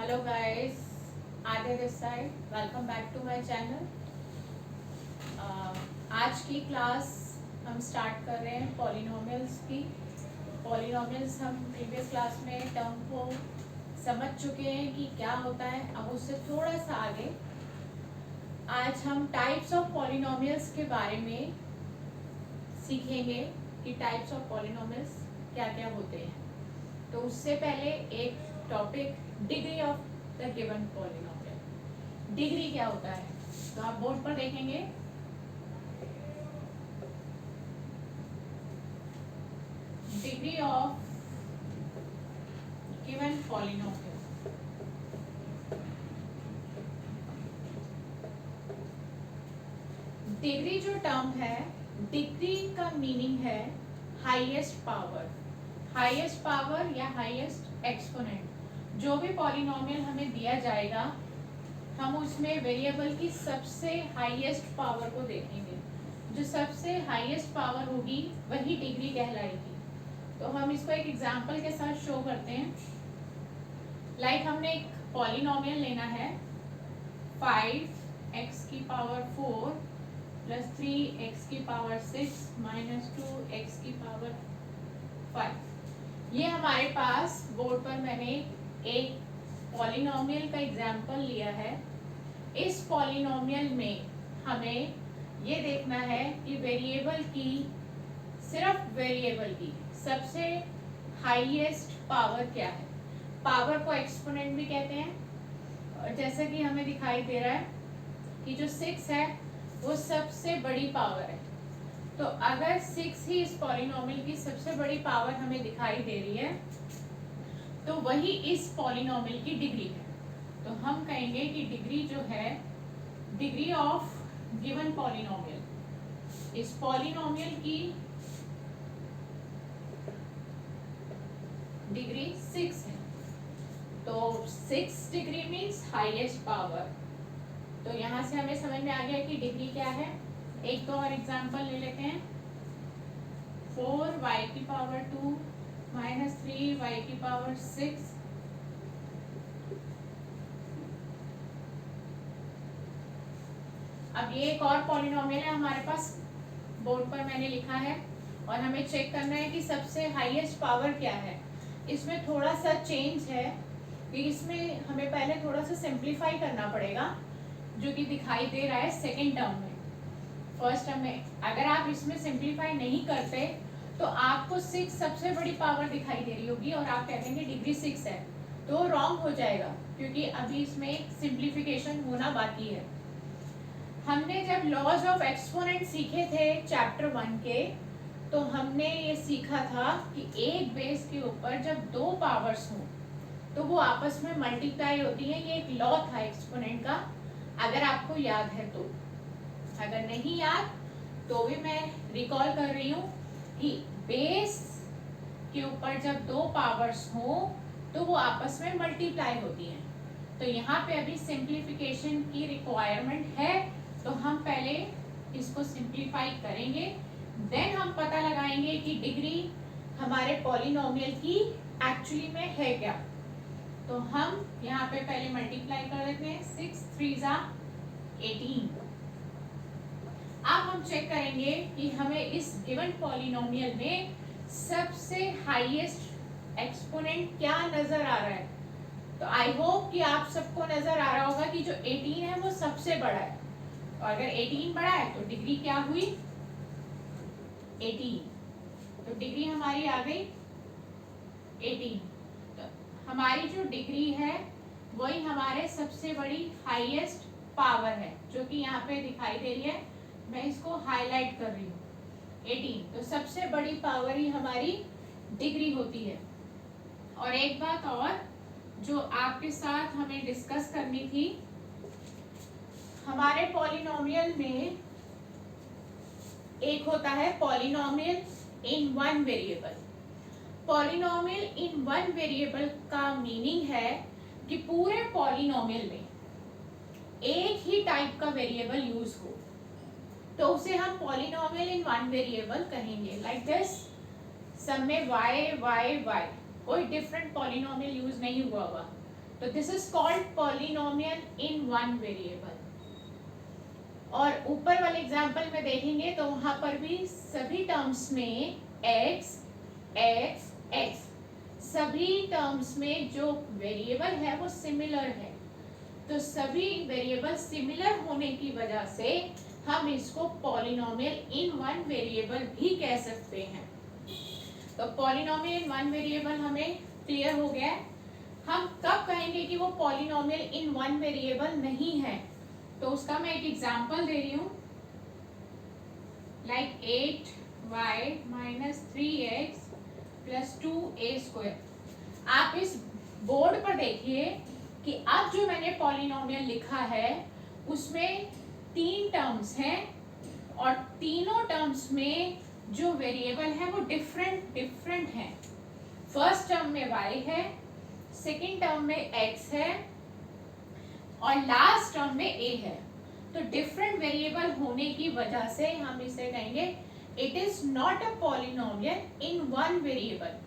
Hello guys, Aditya this side. Welcome back to my channel. आज की class हम start कर रहे हैं पॉलिनोमियल्स की। पॉलिनोमियल्स हम प्रीवियस क्लास में टर्म को समझ चुके हैं कि क्या होता है। अब उससे थोड़ा सा आगे आज हम टाइप्स ऑफ पॉलिनोमियल्स के बारे में सीखेंगे कि टाइप्स ऑफ पॉलिनोमियल्स क्या क्या होते हैं। तो उससे पहले एक topic, degree of the given polynomial. Degree क्या होता है तो आप बोर्ड पर देखेंगे। Degree of given polynomial. Degree जो टर्म है, डिग्री का मीनिंग है हाईएस्ट पावर। हाईएस्ट पावर या हाईएस्ट एक्सपोनेंट। जो भी पॉलिनोमियल हमें दिया जाएगा हम उसमें वेरिएबल की सबसे हाईएस्ट पावर को देखेंगे। जो सबसे हाईएस्ट पावर होगी वही डिग्री कहलाएगी। तो हम इसको एक एग्जांपल के साथ शो करते हैं। लाइक हमने एक पॉलिनोमियल लेना है 5x की पावर 4 प्लस 3x की पावर 6 माइनस 2x की पावर 5। ये हमारे पास बोर्ड पर मैंने एक पॉलिनोमियल का एग्जाम्पल लिया है। इस पॉलिनोमियल में हमें ये देखना है कि वेरिएबल की, सिर्फ वेरिएबल की सबसे हाईएस्ट पावर क्या है। पावर को एक्सपोनेंट भी कहते हैं। और जैसा कि हमें दिखाई दे रहा है कि जो 6 है वो सबसे बड़ी पावर है। तो अगर 6 ही इस पॉलिनोमियल की सबसे बड़ी पावर हमें दिखाई दे रही है तो वही इस पॉलिनोमियल की डिग्री है। तो हम कहेंगे कि डिग्री जो है, डिग्री ऑफ गिवन पॉलिनोमियल, इस पॉलिनोमियल की डिग्री 6 है। तो 6 डिग्री मीन्स हाईएस्ट पावर। तो यहाँ से हमें समझ में आ गया कि डिग्री क्या है। एक दो और एग्जांपल ले लेते हैं। 4y की पावर 2 माइनस 3y की पावर 6। अब ये एक और पॉलिनोमियल है हमारे पास, बोर्ड पर मैंने लिखा है और हमें चेक करना है कि सबसे हाईएस्ट पावर क्या है। इसमें थोड़ा सा चेंज है कि इसमें हमें पहले थोड़ा सा सिंप्लीफाई करना पड़ेगा, जो कि दिखाई दे रहा है सेकेंड टर्म में। फर्स्ट टर्म में अगर आप इसमें सिंप्लीफाई नहीं करते तो आपको 6 सबसे बड़ी पावर दिखाई दे रही होगी और आप कह देंगे डिग्री 6 है, तो रॉन्ग हो जाएगा क्योंकि अभी इसमें एक सिंप्लीफिकेशन होना बाकी है। हमने जब लॉज ऑफ एक्सपोनेंट सीखे थे चैप्टर 1 के, तो हमने ये सीखा था कि एक बेस के ऊपर जब दो पावर्स हों तो वो आपस में मल्टीप्लाई होती है। ये एक लॉ था एक्सपोनेंट का, अगर आपको याद है तो। अगर नहीं याद तो भी मैं रिकॉल कर रही हूँ कि बेस के ऊपर जब दो पावर्स हो तो वो आपस में मल्टीप्लाई होती हैं। तो यहाँ पे अभी सिंप्लीफिकेशन की रिक्वायरमेंट है, तो हम पहले इसको सिंप्लीफाई करेंगे, देन हम पता लगाएंगे कि डिग्री हमारे पॉलिनोमियल की एक्चुअली में है क्या। तो हम यहाँ पे पहले मल्टीप्लाई कर देते हैं। 6 3 18। अब हम चेक करेंगे कि हमें इस गिवन पॉलिनोमियल में सबसे हाईएस्ट एक्सपोनेंट क्या नजर आ रहा है। तो आई होप कि आप सबको नजर आ रहा होगा कि जो 18 है वो सबसे बड़ा है। और अगर 18 बड़ा है तो डिग्री क्या हुई, 18। तो डिग्री हमारी आ गई 18। तो हमारी जो डिग्री है वही हमारे सबसे बड़ी हाईएस्ट पावर है, जो कि यहाँ पे दिखाई दे रही है। मैं इसको हाईलाइट कर रही हूँ 18। तो सबसे बड़ी पावर ही हमारी डिग्री होती है। और एक बात और जो आपके साथ हमें डिस्कस करनी थी, हमारे पॉलिनोमियल में एक होता है polynomial in one variable. Polynomial in one variable का मीनिंग है कि पूरे पॉलिनोमियल में एक ही टाइप का वेरिएबल यूज हो, तो उसे हम पॉलिनोमियल इन वन वेरिएबल कहेंगे। लाइक दिस, सब में y y y, कोई डिफरेंट पॉलिनोमियल यूज नहीं हुआ होगा। तो this is called polynomial in one variable. और ऊपर वाले एग्जाम्पल में देखेंगे तो वहां पर भी सभी टर्म्स में x x x सभी टर्म्स में जो वेरिएबल है वो सिमिलर है। तो सभी वेरिएबल सिमिलर होने की वजह से हम इसको पॉलिनोमियल इन वन वेरिएबल भी कह सकते हैं। तो पॉलिनोमियल इन वन वेरिएबल हमें क्लियर हो गया है। हम कब कहेंगे कि वो पॉलिनोमियल इन वन वेरिएबल नहीं है, तो उसका मैं एक एग्जांपल दे रही हूँ, like 8y minus 3x plus 2a²। आप इस बोर्ड पर देखिए कि अब जो मैंने पॉलिनोमियल लिखा है उसमें 3 टर्म्स हैं और तीनों टर्म्स में जो वेरिएबल है वो डिफरेंट है। फर्स्ट टर्म में y है, सेकेंड टर्म में x है और लास्ट टर्म में a है। तो डिफरेंट वेरिएबल होने की वजह से हम इसे कहेंगे it is not a polynomial in one variable.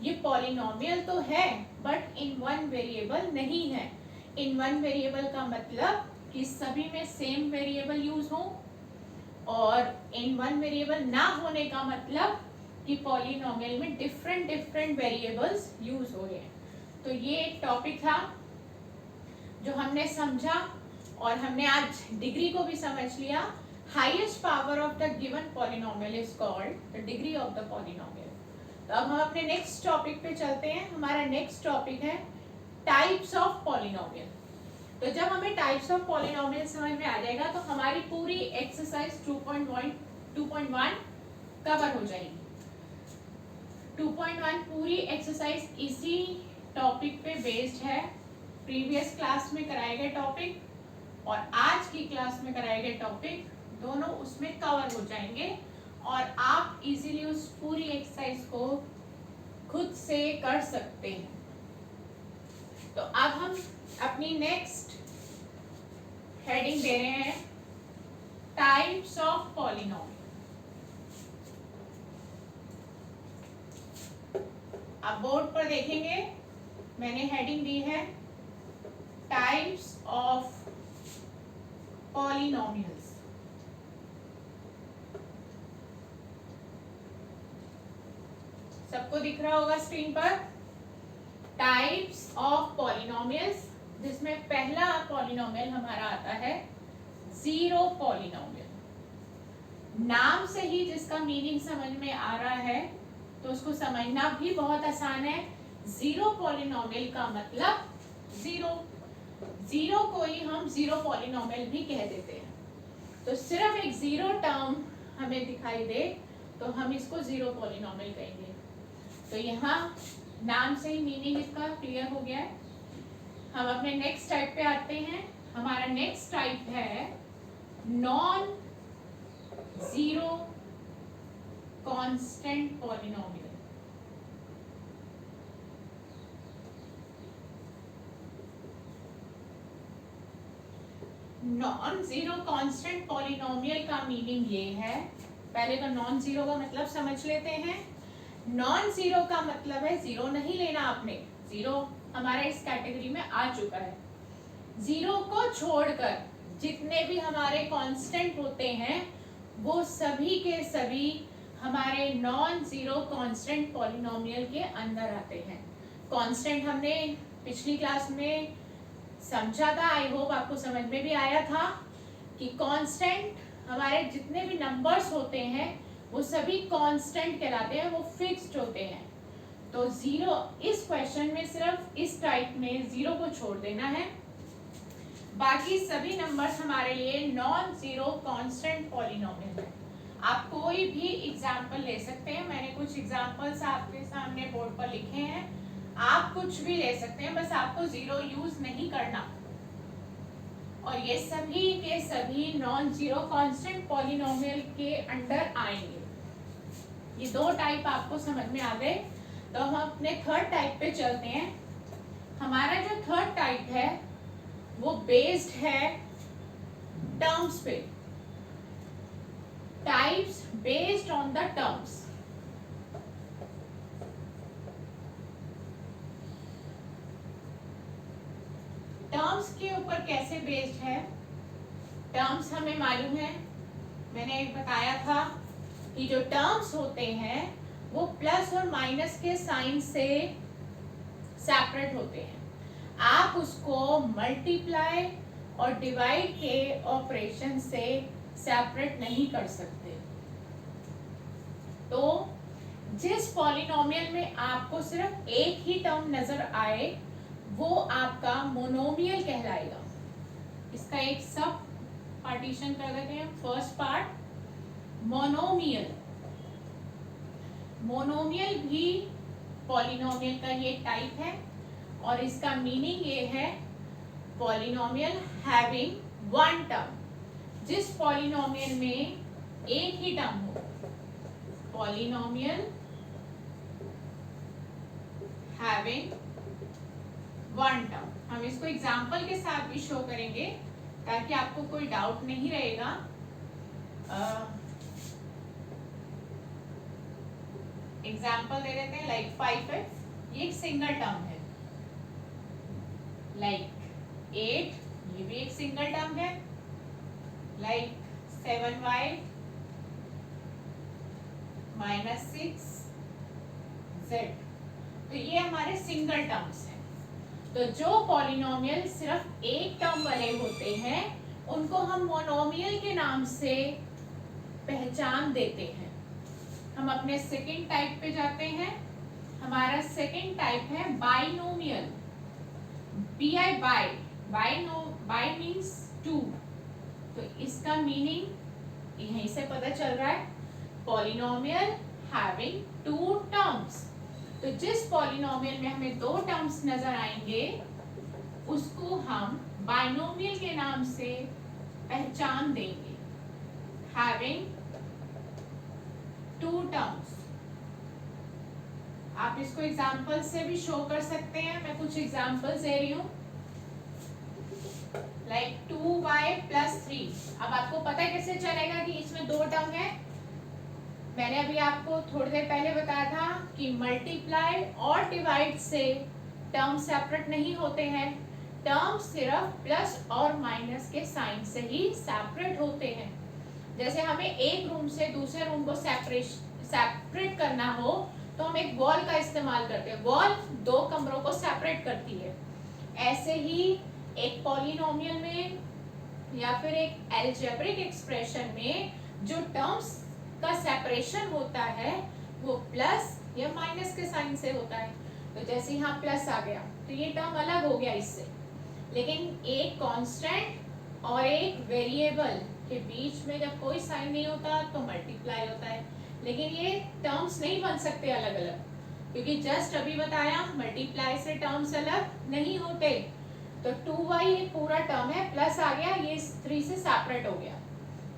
ये पॉलिनोमियल तो है बट इन वन वेरिएबल नहीं है। इन वन वेरिएबल का मतलब कि सभी में सेम वेरिएबल यूज हो, और इन वन वेरिएबल ना होने का मतलब कि पॉलिनोमियल में डिफरेंट वेरिएबल्स यूज हो गए। तो ये एक टॉपिक था जो हमने समझा और हमने आज डिग्री को भी समझ लिया। Highest power of the given polynomial is called the degree of the polynomial. तो अब हम अपने नेक्स्ट टॉपिक पे चलते हैं। हमारा नेक्स्ट टॉपिक है टाइप्स ऑफ पॉलिनोमियल। तो जब हमें टाइप्स ऑफ पॉलिनोमियल समझ में आ जाएगा तो हमारी पूरी एक्सरसाइज 2.1 कवर हो जाएगी। 2.1 पूरी एक्सरसाइज इसी टॉपिक पे बेस्ड है। प्रीवियस क्लास में कराए गए टॉपिक और आज की क्लास में कराए गए टॉपिक दोनों उसमें कवर हो जाएंगे और आप इजीली उस पूरी एक्सरसाइज को खुद से कर सकते हैं। तो अब हम अपनी नेक्स्ट हेडिंग दे रहे हैं टाइप्स ऑफ पॉलिनोमियल। आप बोर्ड पर देखेंगे मैंने हेडिंग दी है टाइप्स ऑफ पॉलिनोमियल्स। सबको दिख रहा होगा स्क्रीन पर टाइप्स ऑफ पॉलिनोमियल्स, जिसमें पहला पॉलिनोमियल हमारा आता है जीरो पॉलिनोमियल। नाम से ही जिसका मीनिंग समझ में आ रहा है तो उसको समझना भी बहुत आसान है। जीरो पॉलिनोमियल का मतलब जीरो को ही हम जीरो पॉलिनोमियल भी कह देते हैं। तो सिर्फ एक जीरो टर्म हमें दिखाई दे तो हम इसको जीरो पॉलिनोमियल कहेंगे। तो यहाँ नाम से ही मीनिंग इसका क्लियर हो गया है। हम अपने नेक्स्ट टाइप पे आते हैं। हमारा नेक्स्ट टाइप है non zero constant polynomial. Non zero constant polynomial का मीनिंग ये है, पहले तो नॉन जीरो का मतलब समझ लेते हैं। नॉन जीरो का मतलब है जीरो नहीं लेना आपने, जीरो हमारा इस कैटेगरी में आ चुका है। जीरो को छोड़कर जितने भी हमारे कांस्टेंट होते हैं वो सभी के सभी हमारे नॉन जीरो कांस्टेंट पॉलिनोमियल के अंदर आते हैं। कांस्टेंट हमने पिछली क्लास में समझा था, आई होप आपको समझ में भी आया था कि कांस्टेंट हमारे जितने भी नंबर्स होते हैं वो सभी कांस्टेंट कहलाते हैं, वो फिक्स्ड होते हैं। तो जीरो इस क्वेश्चन में सिर्फ इस टाइप में जीरो को छोड़ देना है, बाकी सभी नंबर्स हमारे लिए नॉन जीरो कांस्टेंट पॉलिनोमियल है। आप कोई भी एग्जाम्पल ले सकते हैं, मैंने कुछ एग्जाम्पल्स आपके सामने बोर्ड पर लिखे हैं, आप कुछ भी ले सकते हैं, बस आपको जीरो यूज नहीं करना। और ये सभी के सभी नॉन जीरो कांस्टेंट पॉलिनोमियल के अंडर आएंगे। ये दो टाइप आपको समझ में आ गए। तो हम अपने थर्ड टाइप पे चलते हैं। हमारा जो थर्ड टाइप है वो बेस्ड है टर्म्स पे, types based on the terms. Terms के ऊपर कैसे बेस्ड है? टर्म्स हमें मालूम है, मैंने बताया था कि जो टर्म्स होते हैं वो प्लस और माइनस के साइन से सेपरेट होते हैं। आप उसको मल्टीप्लाई और डिवाइड के ऑपरेशन से सेपरेट नहीं कर सकते। तो जिस पॉलिनोमियल में आपको सिर्फ एक ही टर्म नजर आए वो आपका मोनोमियल कहलाएगा। इसका एक सब पार्टीशन कर देते हैं। First part monomial. मोनोमियल भी पॉलिनोमियल का ये टाइप है और इसका मीनिंग ये है पॉलिनोमियल हैविंग वन टर्म। जिस पॉलिनोमियल में एक ही टर्म हो, पॉलिनोमियल हैविंग वन टर्म। हम इसको एग्जांपल के साथ भी शो करेंगे ताकि आपको कोई डाउट नहीं रहेगा। एग्जाम्पल दे देते हैं, लाइक 5x, ये एक सिंगल टर्म है। लाइक 8, ये भी एक सिंगल टर्म है। लाइक 7y माइनस 6z, तो ये हमारे सिंगल टर्म्स हैं। तो जो पॉलिनोमियल सिर्फ एक टर्म वाले होते हैं उनको हम मोनोमियल के नाम से पहचान देते हैं। हम अपने सेकंड टाइप पे जाते हैं। हमारा सेकंड टाइप है binomial. Bi bi means two, तो इसका मीनिंग यहीं से पता चल रहा है, पॉलिनोमियल हैविंग टू टर्म्स। तो जिस पॉलिनोमियल में हमें दो टर्म्स नजर आएंगे उसको हम बाइनोमियल के नाम से पहचान देंगे, हैविंग टू टर्म्स। आप इसको एग्जाम्पल से भी शो कर सकते हैं। मैं कुछ एग्जाम्पल्स दे रही हूँ, लाइक 2y प्लस 3। अब आपको पता कैसे चलेगा कि इसमें दो टर्म है? मैंने अभी आपको थोड़ी देर पहले बताया था कि मल्टीप्लाई और डिवाइड से टर्म सेपरेट नहीं होते हैं। टर्म सिर्फ प्लस और माइनस के साइन से ही सेपरेट होते हैं। जैसे हमें एक रूम से दूसरे रूम को सेपरेट करना हो तो हम एक वॉल का इस्तेमाल करते हैं। वॉल दो कमरों को सेपरेट करती है। ऐसे ही एक पॉलिनोमियल में या फिर एक अलजेब्रिक एक्सप्रेशन में जो टर्म्स का सेपरेशन होता है वो प्लस या माइनस के साइन से होता है। तो जैसे यहाँ प्लस आ गया तो ये टर्म अलग हो गया इससे, लेकिन एक कांस्टेंट और एक वेरिएबल के बीच में जब कोई साइन नहीं होता तो मल्टीप्लाई होता है। लेकिन ये टर्म्स नहीं बन सकते अलग अलग, क्योंकि जस्ट अभी बताया मल्टीप्लाई से टर्म्स अलग नहीं होते। तो 2y एक पूरा टर्म है, प्लस आ गया, ये 3 से सेपरेट हो गया।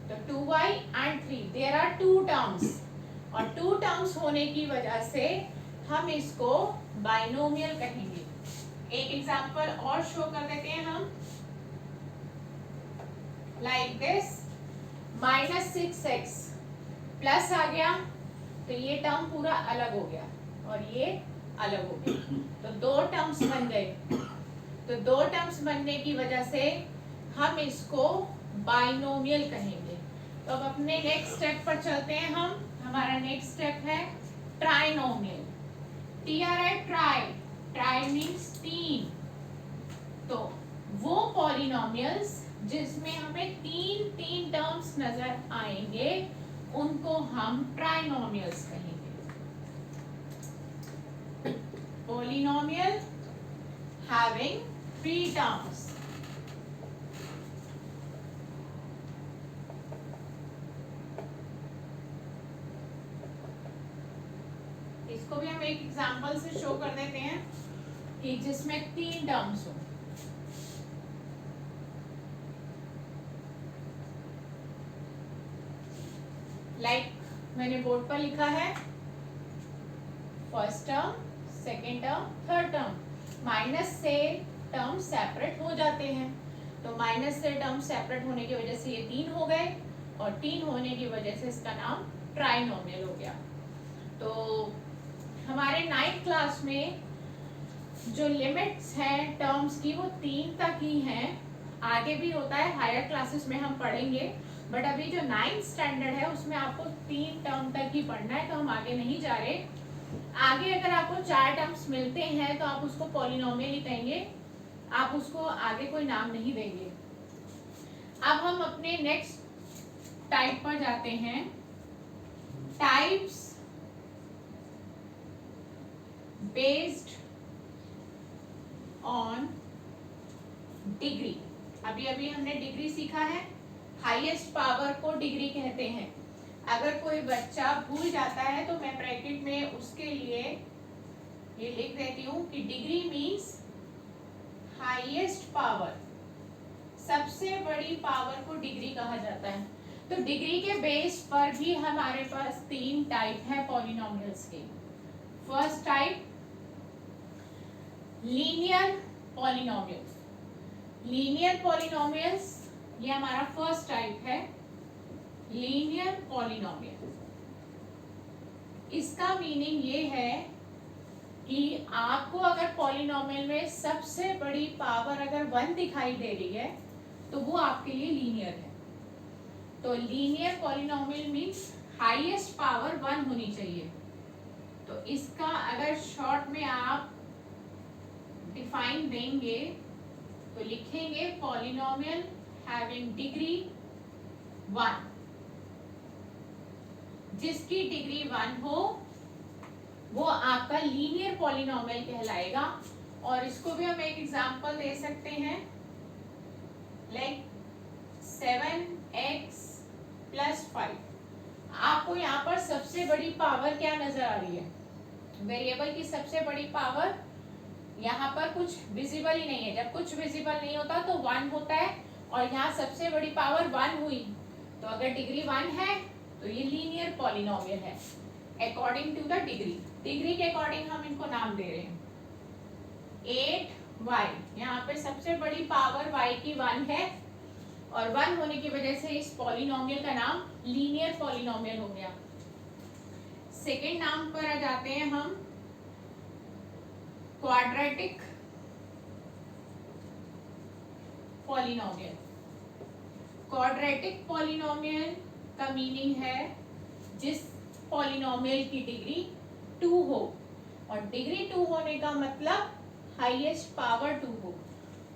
तो 2y and 3 there are two terms, और टू टर्म्स होने की वजह से हम इसको बाइनोमियल कहेंगे। एक एग्जांपल और शो कर देते हैं हम, like this minus 6x plus आ गया तो ये टर्म पूरा अलग हो गया और ये अलग हो गया, तो दो टर्म्स बन गए। तो दो टर्म्स बनने की वजह से हम इसको बाइनोमियल कहेंगे। तो अब अपने नेक्स्ट स्टेप पर चलते हैं हम। हमारा नेक्स्ट स्टेप है trinomial. TRI try, try means तीन। तो वो पॉलिनोमियल्स जिसमें हमें तीन तीन टर्म्स नजर आएंगे उनको हम ट्राइनोमियल्स कहेंगे। Polynomial having 3 terms. इसको भी हम एक एग्जांपल से शो कर देते हैं कि जिसमें 3 टर्म्स हो। लाइक मैंने बोर्ड पर लिखा है first term, second term, third term. Minus से टर्म सेपरेट हो जाते हैं, तो माइनस से टर्म सेपरेट होने की वजह से ये 3 हो गए और 3 होने की वजह से इसका नाम ट्राइनोमियल हो गया। तो हमारे 9th क्लास में जो लिमिट्स हैं टर्म्स की वो वो 3 तक ही हैं, आगे भी होता है, हायर क्लासेस में हम पढ़ेंगे, बट अभी जो 9th स्टैंडर्ड है उसमें आपको 3 टर्म तक ही पढ़ना है, तो हम आगे नहीं जा रहे। आगे अगर आपको 4 टर्म्स मिलते हैं तो आप उसको पॉलिनोमियल ही कहेंगे, आप उसको आगे कोई नाम नहीं देंगे। अब हम अपने नेक्स्ट टाइप पर जाते हैं, टाइप्स बेस्ड ऑन डिग्री। अभी अभी हमने डिग्री सीखा है, हाईएस्ट पावर को डिग्री कहते हैं। अगर कोई बच्चा भूल जाता है तो मैं ब्रैकेट में उसके लिए ये लिख देती हूँ कि डिग्री मीन्स हाईएस्ट पावर, सबसे बड़ी पावर को डिग्री कहा जाता है। तो डिग्री के बेस पर भी हमारे पास 3 टाइप है पॉलिनोमियल्स के। First type linear polynomials. Linear polynomials ये हमारा फर्स्ट टाइप है, लीनियर पॉलिनोमियल। इसका मीनिंग ये है कि आपको अगर पॉलिनोमियल में सबसे बड़ी पावर अगर 1 दिखाई दे रही है तो वो आपके लिए लीनियर है। तो linear polynomial means highest power 1 होनी चाहिए। तो इसका अगर शॉर्ट में आप डिफाइन देंगे तो लिखेंगे पॉलिनोमियल हैविंग डिग्री 1, जिसकी डिग्री 1 हो वो आपका लीनियर पॉलिनोमियल कहलाएगा। और इसको भी हम एक एग्जांपल दे सकते हैं, लाइक 7x + 5। आपको यहाँ पर सबसे बड़ी पावर क्या नजर आ रही है? वेरिएबल की सबसे बड़ी पावर, यहाँ पर कुछ विजिबल ही नहीं है। जब कुछ विजिबल नहीं होता तो 1 होता है, और यहाँ सबसे बड़ी पावर 1 हुई, तो अगर डिग्री 1 है तो ये लीनियर पॉलिनोमियल है according to the degree. Degree के अकॉर्डिंग हम इनको नाम दे रहे हैं। 8y, यहाँ पे सबसे बड़ी पावर y की 1 है, और 1 होने की वजह से इस पॉलिनोमियल का नाम लीनियर पॉलिनोमियल हो गया। सेकेंड नाम पर आ जाते हैं हम, क्वाड्रेटिक पॉलिनोमियल। क्वाड्रेटिक पॉलिनोमियल का मीनिंग है जिस पॉलिनोमियल की डिग्री 2 हो, और डिग्री 2 होने का मतलब हाईएस्ट पावर 2 हो।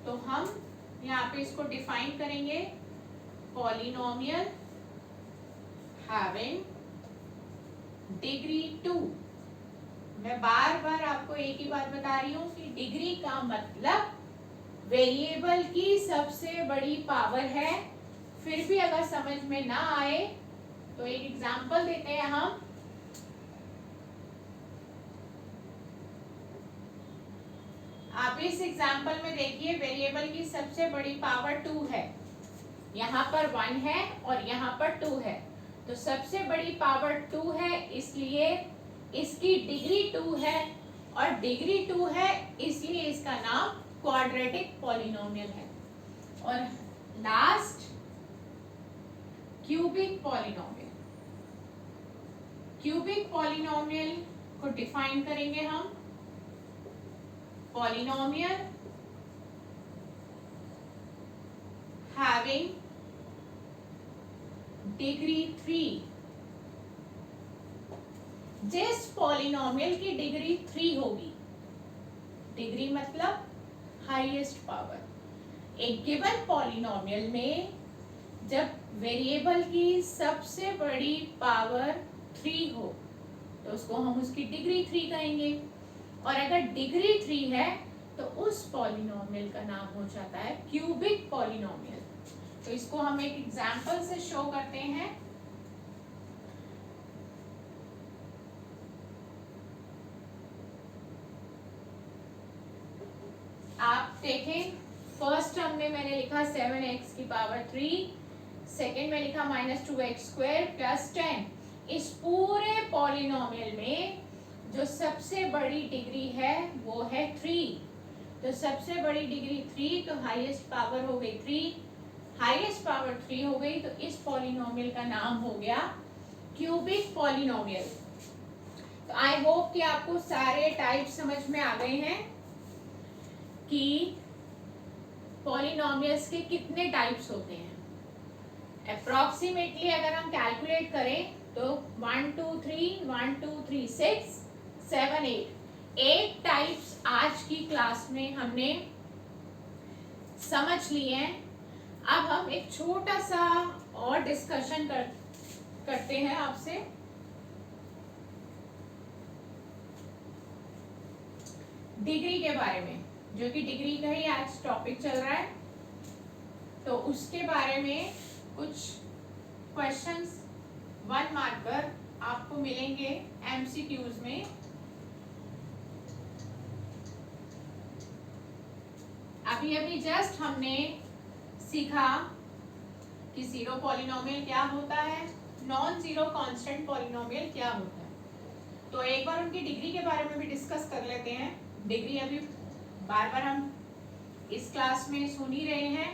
तो हम यहाँ पे इसको डिफाइन करेंगे, पॉलिनोमियल हैविंग डिग्री 2। मैं बार बार आपको एक ही बात बता रही हूँ कि डिग्री का मतलब वेरिएबल की सबसे बड़ी पावर है। फिर भी अगर समझ में ना आए तो एक एग्जांपल देते हैं हम। आप इस एग्जांपल में देखिए, वेरिएबल की सबसे बड़ी पावर 2 है, यहाँ पर 1 है और यहाँ पर 2 है। तो सबसे बड़ी पावर 2 है, इसलिए इसकी डिग्री 2 है, और डिग्री 2 है इसलिए इसका नाम क्वाड्रेटिक पॉलिनोमियल है। और last cubic polynomial. Cubic polynomial को डिफाइन करेंगे हम, पॉलिनोमियल हैविंग डिग्री 3। जिस पॉलिनोमियल की डिग्री 3 होगी, डिग्री मतलब हाईएस्ट पावर। एक गिवन पॉलिनोमियल में जब वेरिएबल की सबसे बड़ी पावर 3 हो तो उसको हम उसकी डिग्री 3 कहेंगे, और अगर डिग्री 3 है तो उस पॉलिनोमियल का नाम हो जाता है क्यूबिक पॉलिनोमियल। तो इसको हम एक एग्जांपल से शो करते हैं। आप देखें, फर्स्ट टर्म में मैंने लिखा 7x⁻3, सेकेंड में लिखा -2x² + 10। इस पूरे पॉलिनोमियल में जो सबसे बड़ी डिग्री है वो है 3। तो सबसे बड़ी डिग्री 3, तो हाईएस्ट पावर हो गई 3, हाईएस्ट पावर 3 हो गई, तो इस पॉलिनोमियल का नाम हो गया क्यूबिक पॉलिनोमियल। तो आई होप कि आपको सारे टाइप समझ में आ गए हैं कि पॉलिनोमियल्स के कितने टाइप्स होते हैं। अप्रोक्सीमेटली अगर हम कैलकुलेट करें तो 1 2 3 1 2 3 6 7 8 टाइप्स आज की क्लास में हमने समझ लिए हैं। अब हम एक छोटा सा और डिस्कशन करते हैं आपसे। डिग्री के बारे में, जो कि डिग्री का ही आज टॉपिक चल रहा है, तो उसके बारे में कुछ क्वेश्चंस 1 मार्कर आपको मिलेंगे एमसीक्यूज में। अभी अभी जस्ट हमने सीखा कि जीरो पॉलिनोमियल क्या होता है, नॉन जीरो कांस्टेंट पॉलिनोमियल क्या होता है। तो एक बार उनकी डिग्री के बारे में भी डिस्कस कर लेते हैं। डिग्री अभी बार बार हम इस क्लास में सुन ही रहे हैं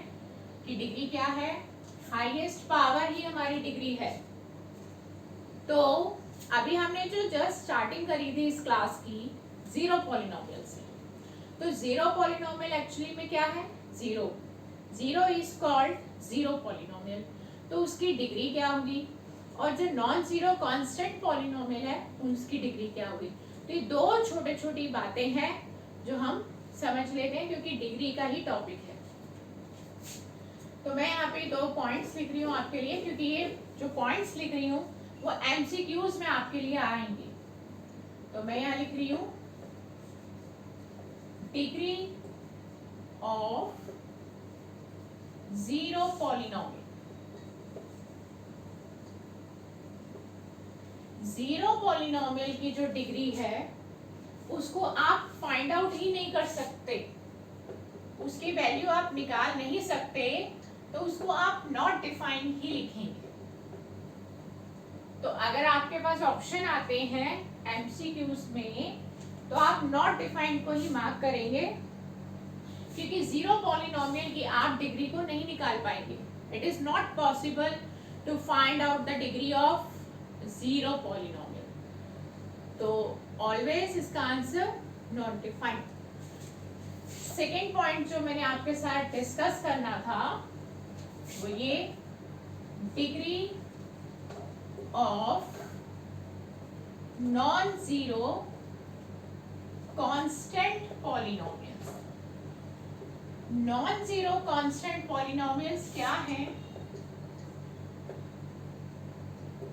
कि डिग्री क्या है, हाईएस्ट पावर ही हमारी डिग्री है। तो अभी हमने जो जस्ट स्टार्टिंग करी थी इस क्लास की जीरो पॉलिनोमियल से, तो जीरो पॉलिनोमियल एक्चुअली में क्या है, zero. Zero is called zero polynomial, तो उसकी डिग्री क्या होगी, और जो नॉन जीरो कांस्टेंट पॉलिनोमियल है उसकी डिग्री क्या होगी। तो ये दो छोटे छोटी बातें हैं जो हम समझ लेते हैं क्योंकि डिग्री का ही टॉपिक है। तो मैं यहाँ पे 2 पॉइंट्स लिख रही हूँ आपके लिए, क्योंकि ये जो पॉइंट्स लिख रही हूँ वो एमसीक्यूज में आपके लिए आएंगे। तो मैं यहाँ लिख रही हूँ degree of zero polynomial. Zero polynomial की जो डिग्री है उसको आप फाइंड आउट ही नहीं कर सकते, उसकी वैल्यू आप निकाल नहीं सकते, तो उसको आप नॉट डिफाइंड ही लिखेंगे। तो अगर आपके पास ऑप्शन आते हैं एमसीक्यूज में तो आप नॉट डिफाइंड को ही मार्क करेंगे, क्योंकि जीरो पॉलिनोमियल की आप डिग्री को नहीं निकाल पाएंगे। It is not possible to find out the degree of zero polynomial. तो ऑलवेज इसका answer not defined. Second point जो मैंने आपके साथ डिस्कस करना था वो ये degree of non zero constant polynomials. Non zero constant polynomials क्या हैं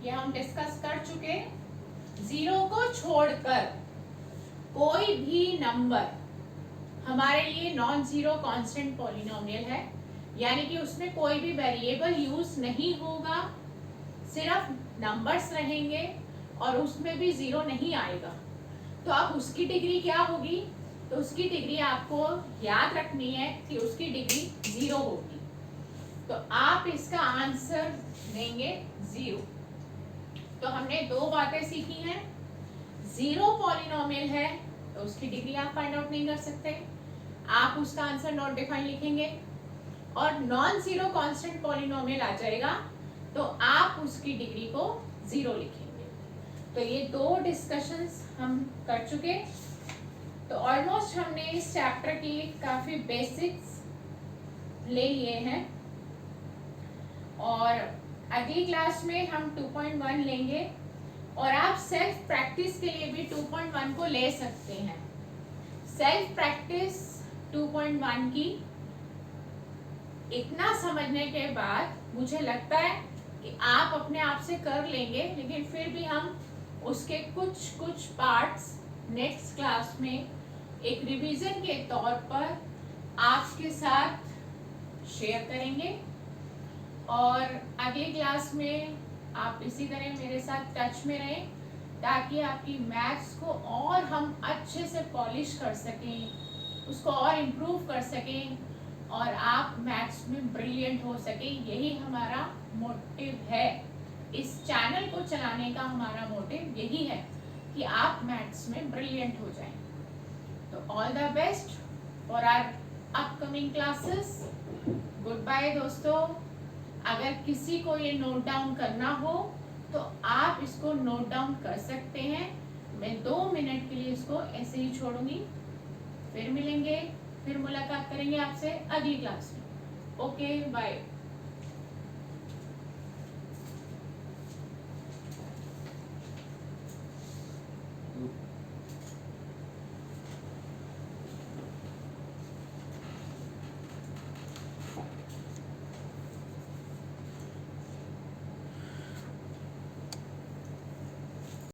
ये हम डिस्कस कर चुके। जीरो को छोड़कर कोई भी नंबर हमारे लिए नॉन जीरो कांस्टेंट पॉलिनोमियल है, यानी कि उसमें कोई भी वेरिएबल यूज नहीं होगा, सिर्फ नंबर्स रहेंगे और उसमें भी जीरो नहीं आएगा। तो अब उसकी डिग्री क्या होगी, तो उसकी डिग्री आपको याद रखनी है कि उसकी डिग्री जीरो होगी। तो आप इसका आंसर देंगे जीरो। तो हमने 2 बातें सीखी हैं, जीरो पॉलिनोमियल है तो उसकी डिग्री आप फाइंड आउट नहीं कर सकते, आप उसका आंसर नॉट डिफाइंड लिखेंगे, और नॉन जीरो कांस्टेंट पॉलिनोमियल आ जाएगा तो आप उसकी डिग्री को जीरो लिखेंगे। तो ये 2 डिस्कशंस हम कर चुके। तो ऑलमोस्ट हमने इस चैप्टर की काफी बेसिक्स ले लिए हैं, और अगली क्लास में हम 2.1 लेंगे, और आप सेल्फ प्रैक्टिस के लिए भी 2.1 को ले सकते हैं। सेल्फ प्रैक्टिस 2.1 की इतना समझने के बाद मुझे लगता है कि आप अपने आप से कर लेंगे, लेकिन फिर भी हम उसके कुछ पार्ट्स नेक्स्ट क्लास में एक रिवीजन के तौर पर आपके साथ शेयर करेंगे, और अगली क्लास में आप इसी तरह मेरे साथ टच में रहें ताकि आपकी मैथ्स को और हम अच्छे से पॉलिश कर सकें, उसको और इम्प्रूव कर सकें, और आप मैथ्स में ब्रिलियंट हो सकें। यही हमारा मोटिव है, इस चैनल को चलाने का हमारा मोटिव यही है कि आप मैथ्स में ब्रिलियंट हो जाएं। तो all the best for our upcoming classes. Goodbye दोस्तों। अगर किसी को ये नोट डाउन करना हो तो आप इसको नोट डाउन कर सकते हैं। मैं 2 मिनट के लिए इसको ऐसे ही छोड़ूंगी, फिर मिलेंगे। फिर मुलाकात करेंगे आपसे अगली क्लास में। Okay bye.